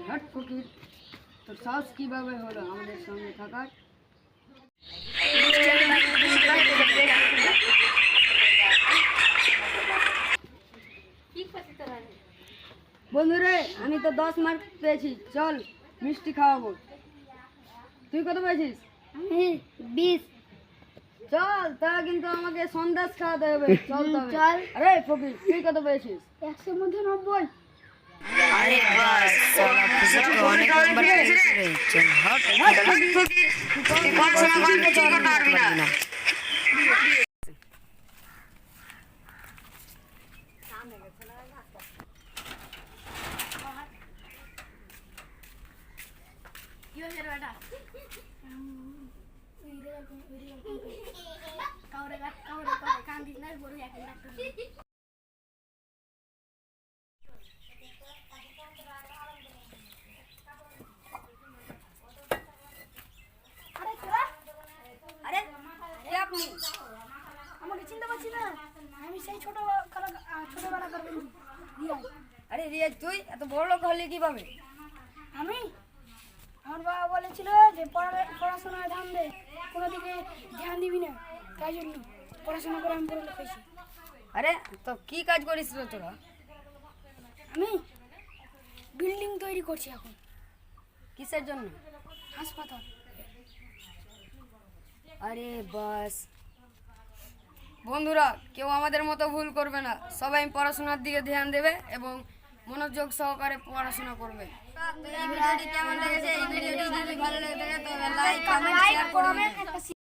Hot ফকির, তোর সাহস কিভাবে হলো আমাদের সঙ্গে থাকার? বন্ধুরে, আমি তো 10 মার্ক পেয়েছি, চল মিষ্টি খাওয়াবো। তুই কত পেয়েছিস? আমি 20। চল, তা কিন্তু আমাকে সন্দেশ খাওয়াতে হবে। চল তবে। চল। আরে ফকির, তুই কত পেয়েছিস? 100 মধ্যে 90। अरे बस साला फिजिक्स के অনেক নাম্বার পেয়েছে রে। চল হট ফকির, তুই পড়াশোনা কিছুই করতে পারবি না। আরে কে আপনি? আমাকে চিনতে পারছি না? আমি সেই ছোটবেলাকার বন্ধু রিয়াজ। আরে রিয়াজ, তুই এত বড় লোক হলি কিভাবে? আমি আমার বাবা বলেছিল যে পড়াশোনায় ধ্যান দে, কোনো দিকে ধ্যান দিবি না, তাই জন্য পড়াশোনা করে আমি বড় লোক হয়েছি। আরে তো কি কাজ করিস রে তোরা? আমি বিল্ডিং তৈরি করছি এখন, কিসের জন্য? হাসপাতাল। আরে বাস, বন্ধুরা কেউ আমাদের মতো ভুল করবে না, সবাই পড়াশোনার দিকে ধ্যান দেবে এবং মনোযোগ সহকারে পড়াশোনা করবে। এই ভিডিওটি কেমন লেগেছে? এই ভিডিওটি যদি ভালো লেগে থাকে তবে লাইক, কমেন্ট, শেয়ার করবেন।